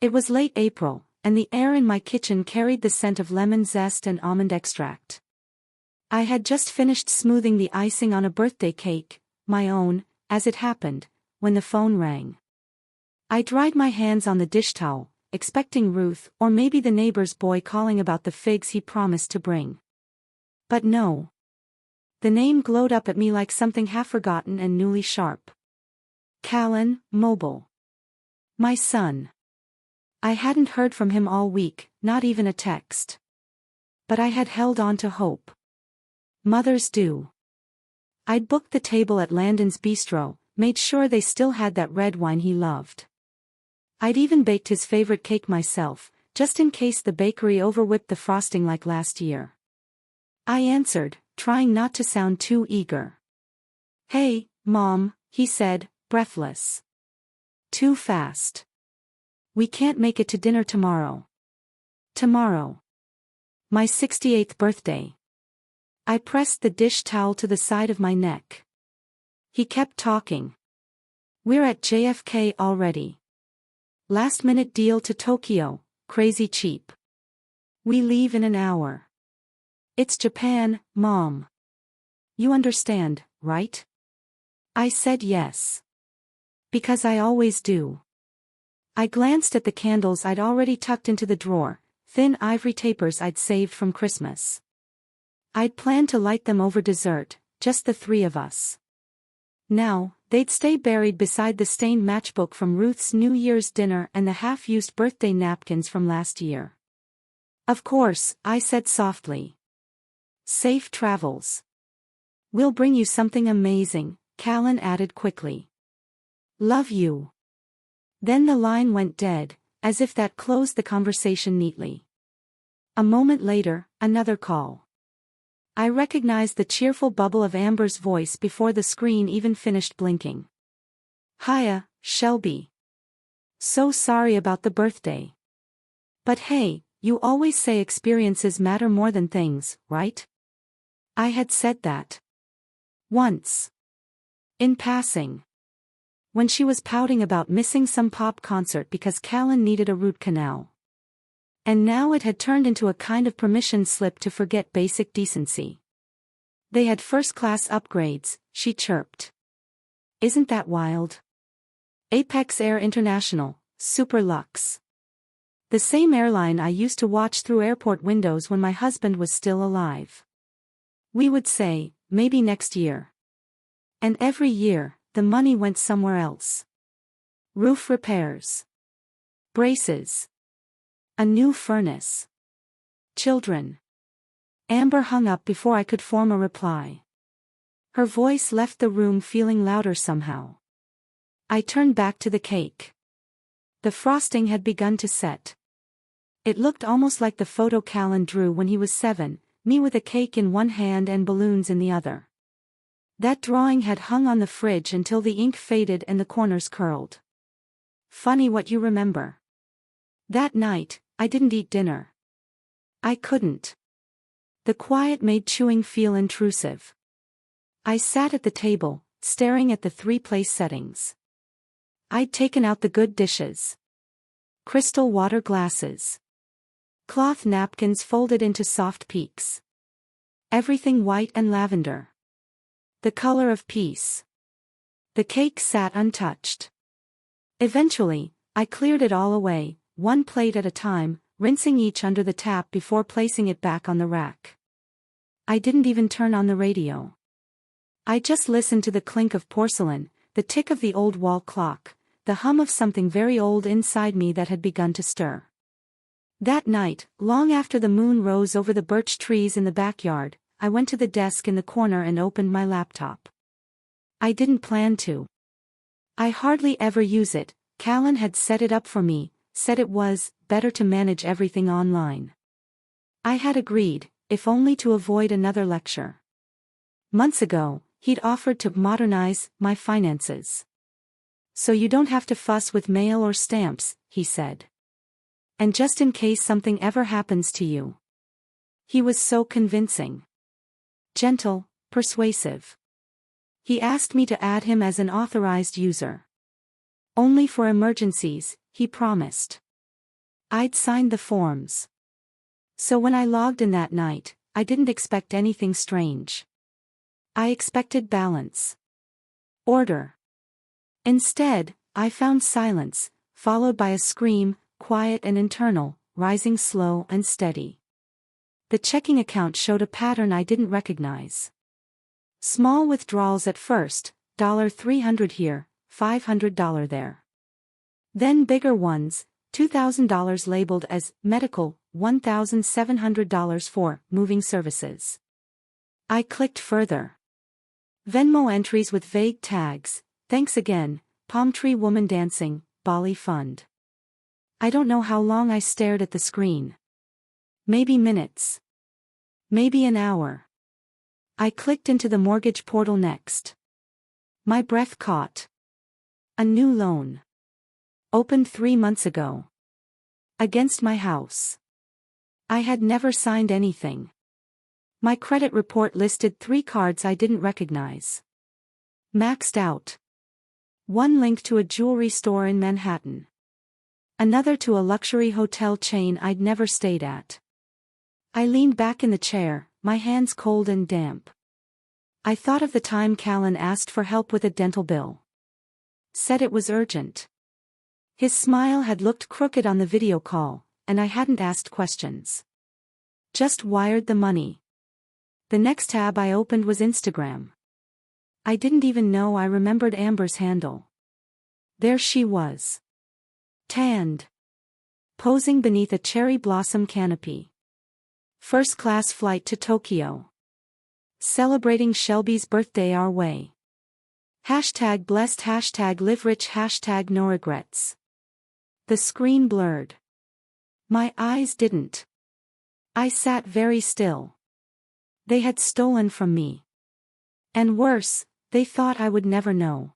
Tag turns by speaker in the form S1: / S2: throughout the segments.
S1: It was late April, and the air in my kitchen carried the scent of lemon zest and almond extract. I had just finished smoothing the icing on a birthday cake, my own, as it happened, when the phone rang. I dried my hands on the dish towel, expecting Ruth or maybe the neighbor's boy calling about the figs he promised to bring. But no. The name glowed up at me like something half-forgotten and newly sharp. Callan, Mobile. My son. I hadn't heard from him all week, not even a text. But I had held on to hope. Mothers do. I'd booked the table at Landon's Bistro, made sure they still had that red wine he loved. I'd even baked his favorite cake myself, just in case the bakery overwhipped the frosting like last year. I answered, trying not to sound too eager. "Hey, Mom," he said, breathless. "Too fast. We can't make it to dinner tomorrow." Tomorrow. My 68th birthday. I pressed the dish towel to the side of my neck. He kept talking. "We're at JFK already. Last-minute deal to Tokyo, crazy cheap. We leave in an hour. It's Japan, Mom. You understand, right?" I said yes. Because I always do. I glanced at the candles I'd already tucked into the drawer, thin ivory tapers I'd saved from Christmas. I'd planned to light them over dessert, just the three of us. Now, they'd stay buried beside the stained matchbook from Ruth's New Year's dinner and the half-used birthday napkins from last year. "Of course," I said softly. "Safe travels." "We'll bring you something amazing," Callan added quickly. "Love you." Then the line went dead, as if that closed the conversation neatly. A moment later, another call. I recognized the cheerful bubble of Amber's voice before the screen even finished blinking. "Hiya, Shelby. So sorry about the birthday. But hey, you always say experiences matter more than things, right?" I had said that. Once. In passing. When she was pouting about missing some pop concert because Callan needed a root canal. And now it had turned into a kind of permission slip to forget basic decency. "They had first-class upgrades," she chirped. "Isn't that wild? Apex Air International, Super Luxe. The same airline I used to watch through airport windows when my husband was still alive. We would say, maybe next year. And every year, the money went somewhere else. Roof repairs. Braces. A new furnace. Children." Amber hung up before I could form a reply. Her voice left the room feeling louder somehow. I turned back to the cake. The frosting had begun to set. It looked almost like the photo Callan drew when he was 7, me with a cake in one hand and balloons in the other. That drawing had hung on the fridge until the ink faded and the corners curled. Funny what you remember. That night, I didn't eat dinner. I couldn't. The quiet made chewing feel intrusive. I sat at the table, staring at the 3-place settings. I'd taken out the good dishes. Crystal water glasses. Cloth napkins folded into soft peaks. Everything white and lavender. The color of peace. The cake sat untouched. Eventually, I cleared it all away, one plate at a time, rinsing each under the tap before placing it back on the rack. I didn't even turn on the radio. I just listened to the clink of porcelain, the tick of the old wall clock, the hum of something very old inside me that had begun to stir. That night, long after the moon rose over the birch trees in the backyard, I went to the desk in the corner and opened my laptop. I didn't plan to. I hardly ever use it. Callan had set it up for me, said it was better to manage everything online. I had agreed, if only to avoid another lecture. Months ago, he'd offered to modernize my finances. "So you don't have to fuss with mail or stamps," he said. "And just in case something ever happens to you." He was so convincing. Gentle, persuasive. He asked me to add him as an authorized user. Only for emergencies, he promised. I'd signed the forms. So when I logged in that night, I didn't expect anything strange. I expected balance. Order. Instead, I found silence, followed by a scream, quiet and internal, rising slow and steady. The checking account showed a pattern I didn't recognize. Small withdrawals at first, $300 here, $500 there. Then bigger ones, $2,000 labeled as medical, $1,700 for moving services. I clicked further. Venmo entries with vague tags, thanks again, palm tree woman dancing, Bali fund. I don't know how long I stared at the screen. Maybe minutes. Maybe an hour. I clicked into the mortgage portal next. My breath caught. A new loan. Opened 3 months ago. Against my house. I had never signed anything. My credit report listed 3 cards I didn't recognize. Maxed out. One linked to a jewelry store in Manhattan. Another to a luxury hotel chain I'd never stayed at. I leaned back in the chair, my hands cold and damp. I thought of the time Callan asked for help with a dental bill. Said it was urgent. His smile had looked crooked on the video call, and I hadn't asked questions. Just wired the money. The next tab I opened was Instagram. I didn't even know I remembered Amber's handle. There she was. Tanned. Posing beneath a cherry blossom canopy. First-class flight to Tokyo. Celebrating Shelby's birthday our way. Hashtag blessed, hashtag live rich, hashtag no regrets. The screen blurred. My eyes didn't. I sat very still. They had stolen from me. And worse, they thought I would never know.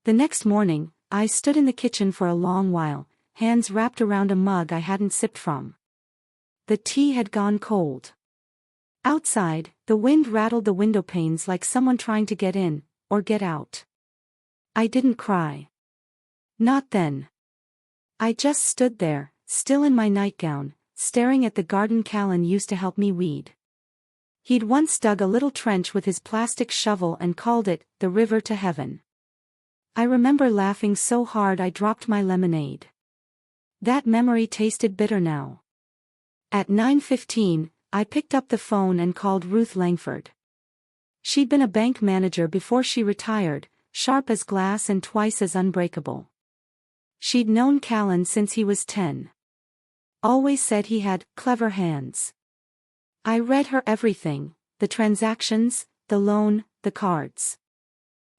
S1: The next morning, I stood in the kitchen for a long while, hands wrapped around a mug I hadn't sipped from. The tea had gone cold. Outside, the wind rattled the window panes like someone trying to get in, or get out. I didn't cry. Not then. I just stood there, still in my nightgown, staring at the garden Callan used to help me weed. He'd once dug a little trench with his plastic shovel and called it, the river to heaven. I remember laughing so hard I dropped my lemonade. That memory tasted bitter now. At 9:15, I picked up the phone and called Ruth Langford. She'd been a bank manager before she retired, sharp as glass and twice as unbreakable. She'd known Callan since he was 10. Always said he had clever hands. I read her everything, the transactions, the loan, the cards.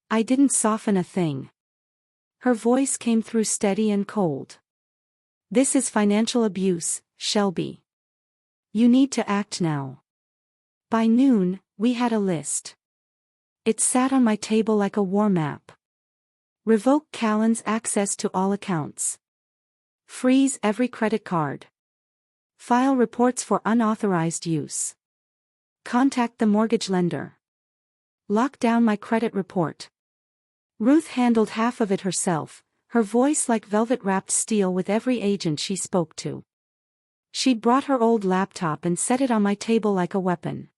S1: I didn't soften a thing. Her voice came through steady and cold. This is financial abuse, Shelby. You need to act now. By noon, we had a list. It sat on my table like a war map. Revoke Callan's access to all accounts. Freeze every credit card. File reports for unauthorized use. Contact the mortgage lender. Lock down my credit report. Ruth handled half of it herself, her voice like velvet-wrapped steel with every agent she spoke to. She'd brought her old laptop and set it on my table like a weapon.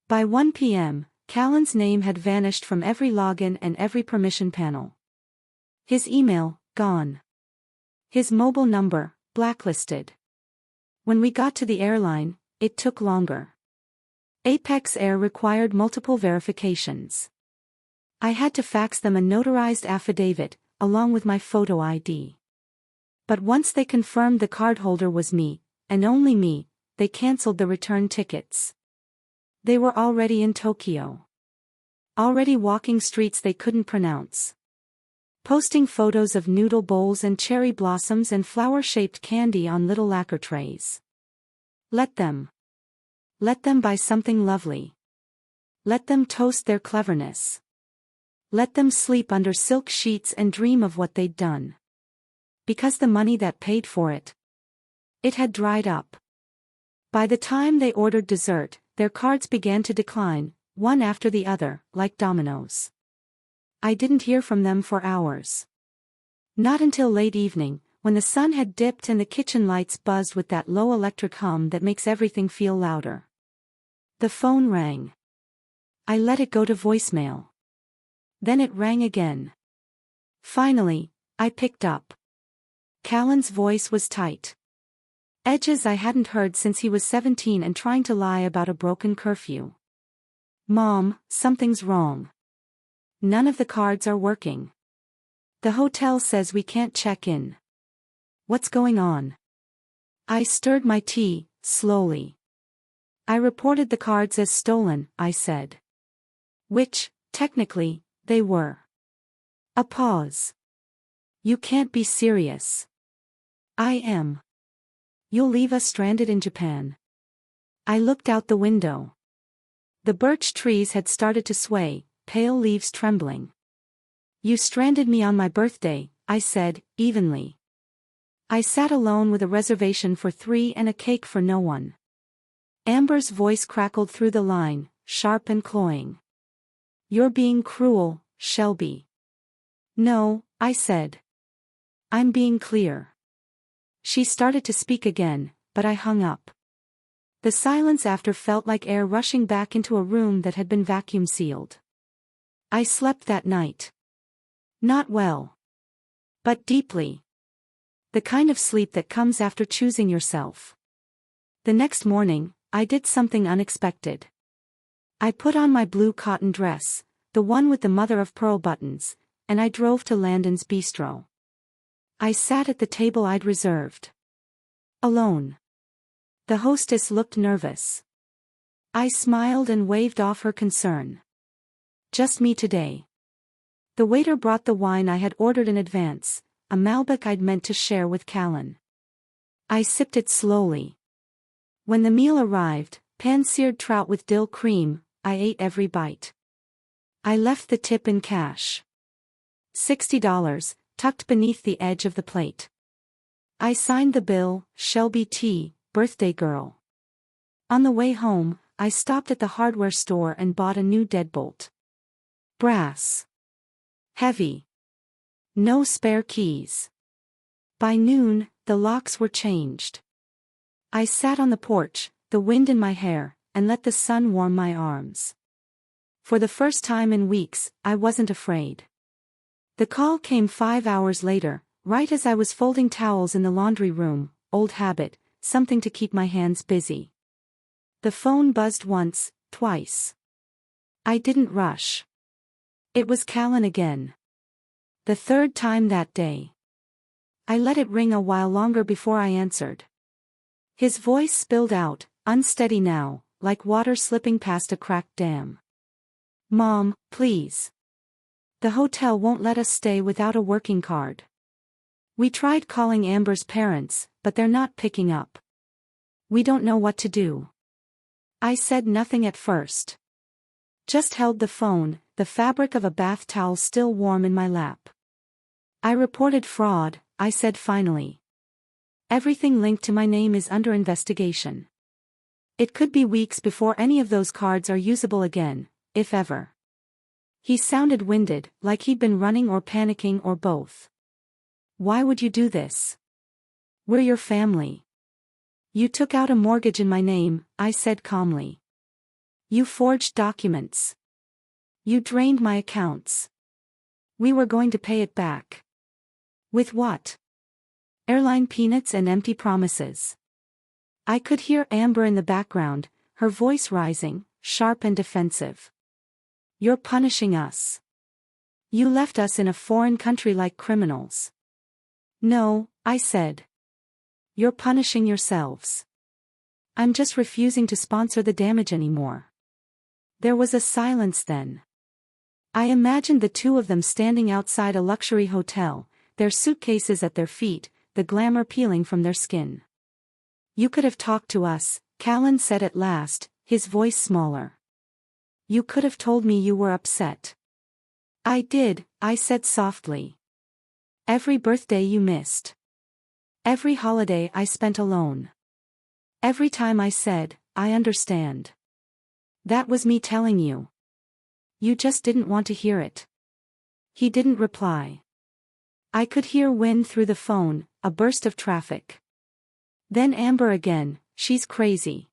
S1: By 1 p.m., Callan's name had vanished from every login and every permission panel. His email, gone. His mobile number, blacklisted. When we got to the airline, it took longer. Apex Air required multiple verifications. I had to fax them a notarized affidavit, along with my photo ID. But once they confirmed the cardholder was me, and only me, they canceled the return tickets. They were already in Tokyo. Already walking streets they couldn't pronounce. Posting photos of noodle bowls and cherry blossoms and flower-shaped candy on little lacquer trays. Let them. Let them buy something lovely. Let them toast their cleverness. Let them sleep under silk sheets and dream of what they'd done. Because the money that paid for it. It had dried up. By the time they ordered dessert, their cards began to decline, one after the other, like dominoes. I didn't hear from them for hours. Not until late evening, when when the sun had dipped and the kitchen lights buzzed with that low electric hum that makes everything feel louder. The phone rang. I let it go to voicemail. Then it rang again. Finally, I picked up. Callan's voice was tight. Edges I hadn't heard since he was 17 and trying to lie about a broken curfew. Mom, something's wrong. None of the cards are working. The hotel says we can't check in. What's going on? I stirred my tea, slowly. I reported the cards as stolen, I said. Which, technically, they were. A pause. You can't be serious. I am. You'll leave us stranded in Japan. I looked out the window. The birch trees had started to sway, pale leaves trembling. You stranded me on my birthday, I said, evenly. I sat alone with a reservation for 3 and a cake for no one. Amber's voice crackled through the line, sharp and cloying. You're being cruel, Shelby. No, I said. I'm being clear. She started to speak again, but I hung up. The silence after felt like air rushing back into a room that had been vacuum sealed. I slept that night. Not well. But deeply. The kind of sleep that comes after choosing yourself. The next morning, I did something unexpected. I put on my blue cotton dress, the one with the mother-of-pearl buttons, and I drove to Landon's Bistro. I sat at the table I'd reserved. Alone. The hostess looked nervous. I smiled and waved off her concern. Just me today. The waiter brought the wine I had ordered in advance, a Malbec I'd meant to share with Callan. I sipped it slowly. When the meal arrived, pan-seared trout with dill cream, I ate every bite. I left the tip in cash. $60, tucked beneath the edge of the plate. I signed the bill, Shelby T., birthday girl. On the way home, I stopped at the hardware store and bought a new deadbolt. Brass. Heavy. No spare keys. By noon, the locks were changed. I sat on the porch, the wind in my hair, and let the sun warm my arms. For the first time in weeks, I wasn't afraid. The call came 5 hours later, right as I was folding towels in the laundry room, old habit, something to keep my hands busy. The phone buzzed once, twice. I didn't rush. It was Callan again. The third time that day. I let it ring a while longer before I answered. His voice spilled out, unsteady now, like water slipping past a cracked dam. Mom, please. The hotel won't let us stay without a working card. We tried calling Amber's parents, but they're not picking up. We don't know what to do. I said nothing at first. Just held the phone, the fabric of a bath towel still warm in my lap. I reported fraud, I said finally. Everything linked to my name is under investigation. It could be weeks before any of those cards are usable again, if ever. He sounded winded, like he'd been running or panicking or both. Why would you do this? We're your family. You took out a mortgage in my name, I said calmly. You forged documents. You drained my accounts. We were going to pay it back. With what? Airline peanuts and empty promises. I could hear Amber in the background, her voice rising, sharp and defensive. You're punishing us. You left us in a foreign country like criminals. No, I said. You're punishing yourselves. I'm just refusing to sponsor the damage anymore. There was a silence then. I imagined the two of them standing outside a luxury hotel, their suitcases at their feet, the glamour peeling from their skin. You could have talked to us, Callan said at last, his voice smaller. You could have told me you were upset. I did, I said softly. Every birthday you missed. Every holiday I spent alone. Every time I said, I understand. That was me telling you. You just didn't want to hear it. He didn't reply. I could hear wind through the phone, a burst of traffic. Then Amber again, she's crazy.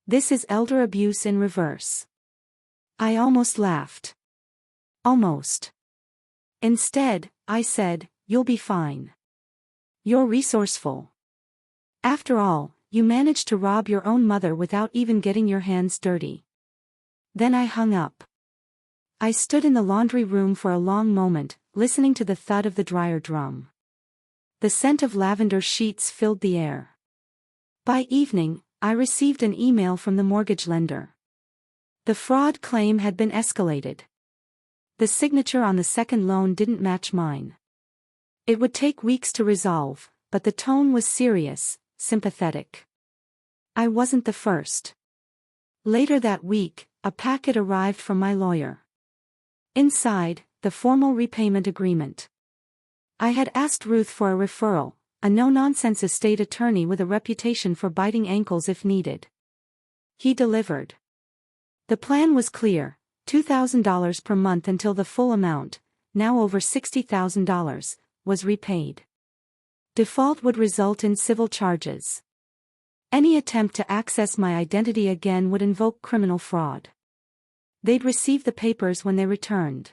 S1: This is elder abuse in reverse. I almost laughed. Almost. Instead, I said, you'll be fine. You're resourceful. After all, you managed to rob your own mother without even getting your hands dirty. Then I hung up. I stood in the laundry room for a long moment, listening to the thud of the dryer drum. The scent of lavender sheets filled the air. By evening, I received an email from the mortgage lender. The fraud claim had been escalated. The signature on the second loan didn't match mine. It would take weeks to resolve, but the tone was serious, sympathetic. I wasn't the first. Later that week, a packet arrived from my lawyer. Inside, the formal repayment agreement. I had asked Ruth for a referral, a no-nonsense estate attorney with a reputation for biting ankles if needed. He delivered. The plan was clear, $2,000 per month until the full amount, now over $60,000, was repaid. Default would result in civil charges. Any attempt to access my identity again would invoke criminal fraud. They'd receive the papers when they returned.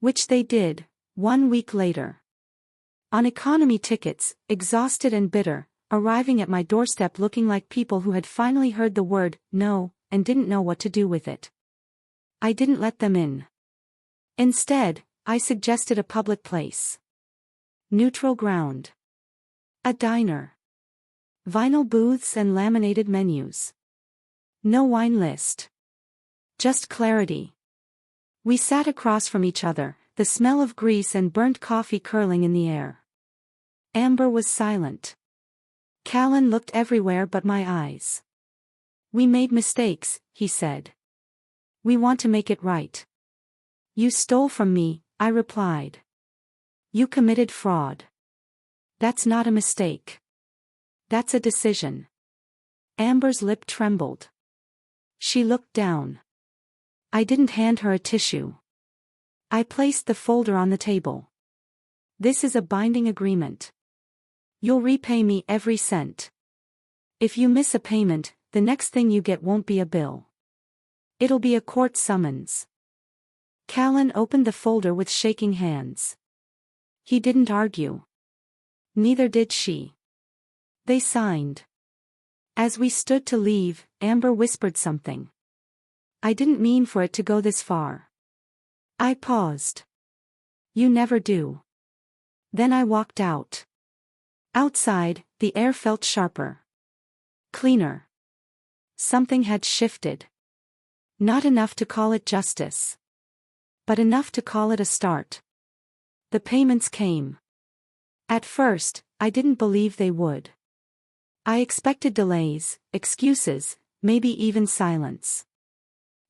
S1: Which they did, 1 week later. On economy tickets, exhausted and bitter, arriving at my doorstep looking like people who had finally heard the word, no, and didn't know what to do with it. I didn't let them in. Instead, I suggested a public place. Neutral ground. A diner. Vinyl booths and laminated menus. No wine list. Just clarity. We sat across from each other, the smell of grease and burnt coffee curling in the air. Amber was silent. Callan looked everywhere but my eyes. We made mistakes, he said. We want to make it right. You stole from me, I replied. You committed fraud. That's not a mistake. That's a decision. Amber's lip trembled. She looked down. I didn't hand her a tissue. I placed the folder on the table. This is a binding agreement. You'll repay me every cent. If you miss a payment, the next thing you get won't be a bill. It'll be a court summons. Callan opened the folder with shaking hands. He didn't argue. Neither did she. They signed. As we stood to leave, Amber whispered something. I didn't mean for it to go this far. I paused. You never do. Then I walked out. Outside, the air felt sharper. Cleaner. Something had shifted. Not enough to call it justice. But enough to call it a start. The payments came. At first, I didn't believe they would. I expected delays, excuses, maybe even silence.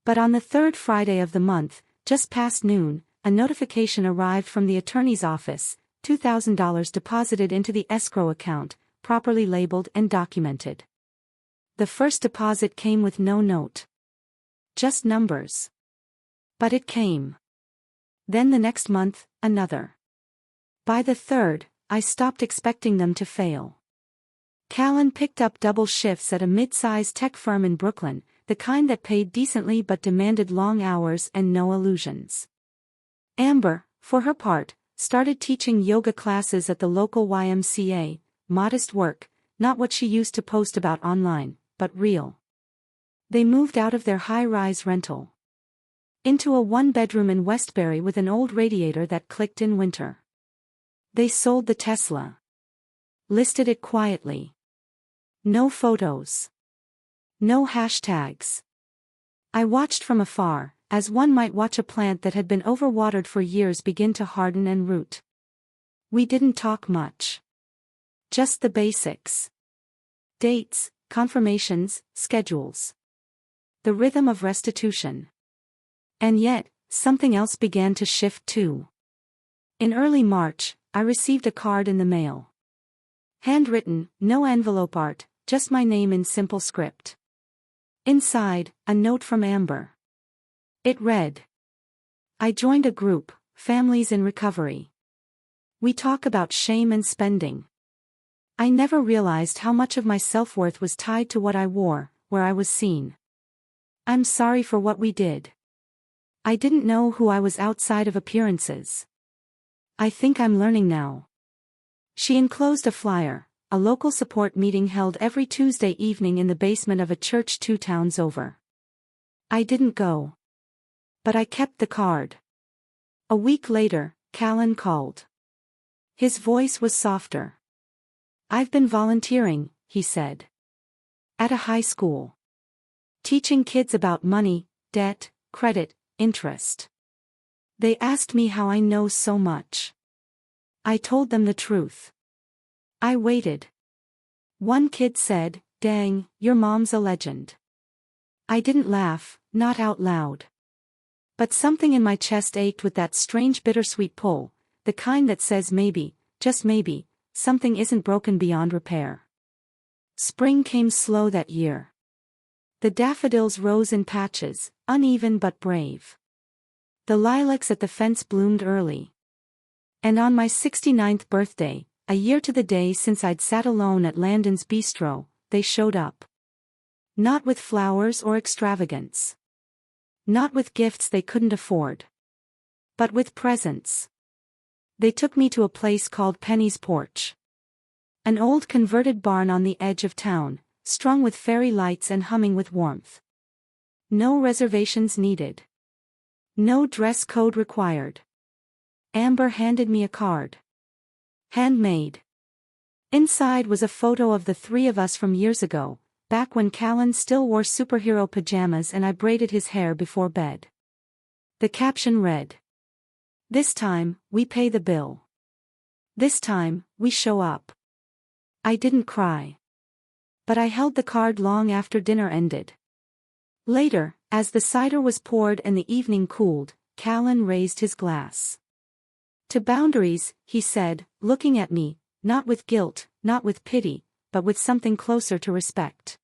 S1: But on the third Friday of the month, just past noon, a notification arrived from the attorney's office, $2,000 deposited into the escrow account, properly labeled and documented. The first deposit came with no note. Just numbers. But it came. Then the next month, another. By the third, I stopped expecting them to fail. Callan picked up double shifts at a mid-sized tech firm in Brooklyn, the kind that paid decently but demanded long hours and no illusions. Amber, for her part, started teaching yoga classes at the local YMCA, modest work, not what she used to post about online, but real. They moved out of their high-rise rental into a one-bedroom in Westbury with an old radiator that clicked in winter. They sold the Tesla. Listed it quietly. No photos. No hashtags. I watched from afar, as one might watch a plant that had been overwatered for years begin to harden and root. We didn't talk much. Just the basics. Dates, confirmations, schedules. The rhythm of restitution. And yet, something else began to shift too. In early March, I received a card in the mail. Handwritten, no envelope art, just my name in simple script. Inside, a note from Amber. It read. I joined a group, Families in Recovery. We talk about shame and spending. I never realized how much of my self-worth was tied to what I wore, where I was seen. I'm sorry for what we did. I didn't know who I was outside of appearances. I think I'm learning now. She enclosed a flyer, a local support meeting held every Tuesday evening in the basement of a church 2 towns over. I didn't go. But I kept the card. A week later, Callan called. His voice was softer. I've been volunteering, he said. At a high school. Teaching kids about money, debt, credit, interest. They asked me how I know so much. I told them the truth. I waited. One kid said, "Dang, your mom's a legend." I didn't laugh, not out loud. But something in my chest ached with that strange bittersweet pull, the kind that says maybe, just maybe, something isn't broken beyond repair. Spring came slow that year. The daffodils rose in patches, uneven but brave. The lilacs at the fence bloomed early. And on my 69th birthday, a year to the day since I'd sat alone at Landon's bistro, they showed up. Not with flowers or extravagance. Not with gifts they couldn't afford. But with presents. They took me to a place called Penny's Porch. An old converted barn on the edge of town, strung with fairy lights and humming with warmth. No reservations needed. No dress code required. Amber handed me a card. Handmade. Inside was a photo of the 3 of us from years ago, back when Callan still wore superhero pajamas and I braided his hair before bed. The caption read, "This time, we pay the bill. This time, we show up." I didn't cry. But I held the card long after dinner ended. Later, as the cider was poured and the evening cooled, Callan raised his glass. "To boundaries," he said, looking at me, not with guilt, not with pity, but with something closer to respect.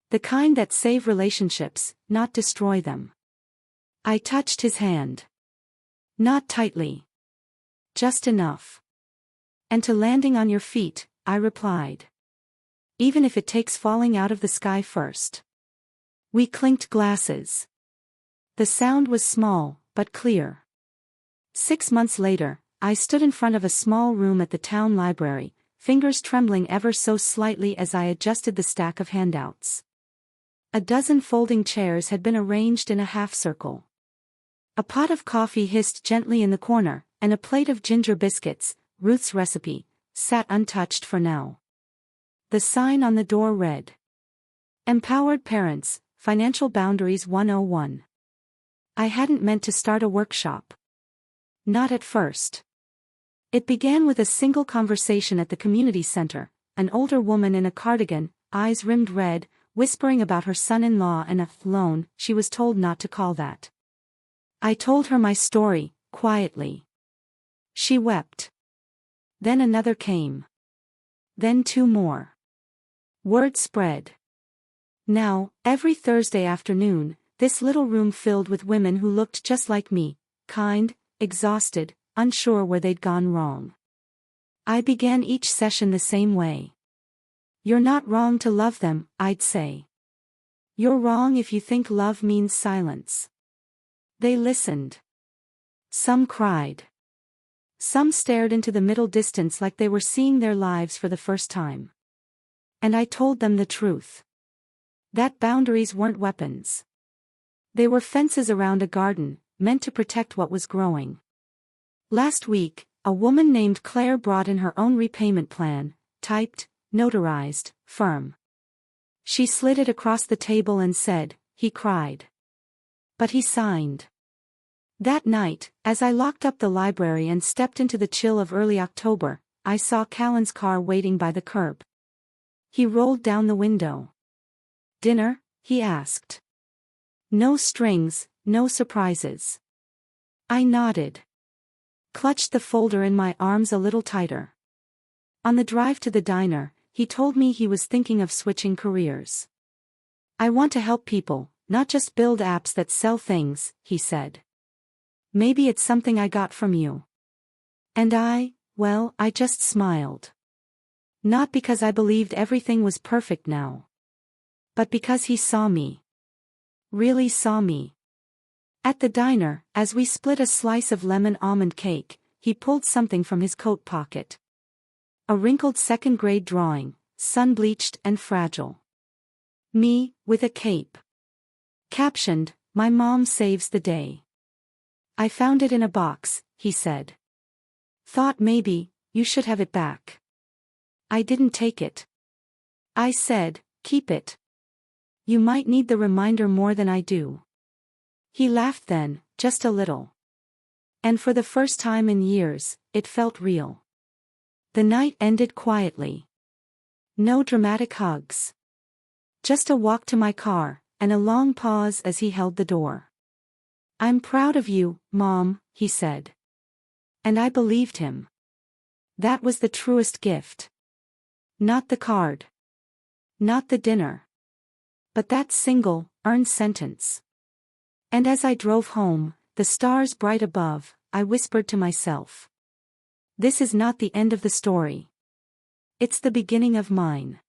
S1: The kind that save relationships, not destroy them. I touched his hand. Not tightly. Just enough. "And to landing on your feet," I replied. "Even if it takes falling out of the sky first." We clinked glasses. The sound was small, but clear. 6 months later, I stood in front of a small room at the town library, fingers trembling ever so slightly as I adjusted the stack of handouts. A dozen folding chairs had been arranged in a half-circle. A pot of coffee hissed gently in the corner, and a plate of ginger biscuits, Ruth's recipe, sat untouched for now. The sign on the door read, "Empowered Parents, Financial Boundaries 101. I hadn't meant to start a workshop. Not at first. It began with a single conversation at the community center, an older woman in a cardigan, eyes rimmed red, whispering about her son-in-law and a loan she was told not to call that. I told her my story, quietly. She wept. Then another came. Then 2 more. Word spread. Now, every Thursday afternoon, this little room filled with women who looked just like me, kind, exhausted, unsure where they'd gone wrong. I began each session the same way. "You're not wrong to love them," I'd say. "You're wrong if you think love means silence." They listened. Some cried. Some stared into the middle distance like they were seeing their lives for the first time. And I told them the truth. That boundaries weren't weapons. They were fences around a garden, meant to protect what was growing. Last week, a woman named Claire brought in her own repayment plan, typed, notarized, firm. She slid it across the table and said, "He cried. But he signed." That night, as I locked up the library and stepped into the chill of early October, I saw Callan's car waiting by the curb. He rolled down the window. "Dinner?" he asked. No strings, no surprises. I nodded. Clutched the folder in my arms a little tighter. On the drive to the diner, he told me he was thinking of switching careers. "I want to help people, not just build apps that sell things," he said. "Maybe it's something I got from you." And I just smiled. Not because I believed everything was perfect now. But because he saw me. Really saw me. At the diner, as we split a slice of lemon almond cake, he pulled something from his coat pocket. A wrinkled second-grade drawing, sun-bleached and fragile. Me, with a cape. Captioned, "My mom saves the day." "I found it in a box," he said. "Thought maybe, you should have it back." I didn't take it. I said, "Keep it. You might need the reminder more than I do." He laughed then, just a little. And for the first time in years, it felt real. The night ended quietly. No dramatic hugs. Just a walk to my car, and a long pause as he held the door. "I'm proud of you, Mom," he said. And I believed him. That was the truest gift. Not the card. Not the dinner. But that single, earned sentence. And as I drove home, the stars bright above, I whispered to myself. This is not the end of the story. It's the beginning of mine.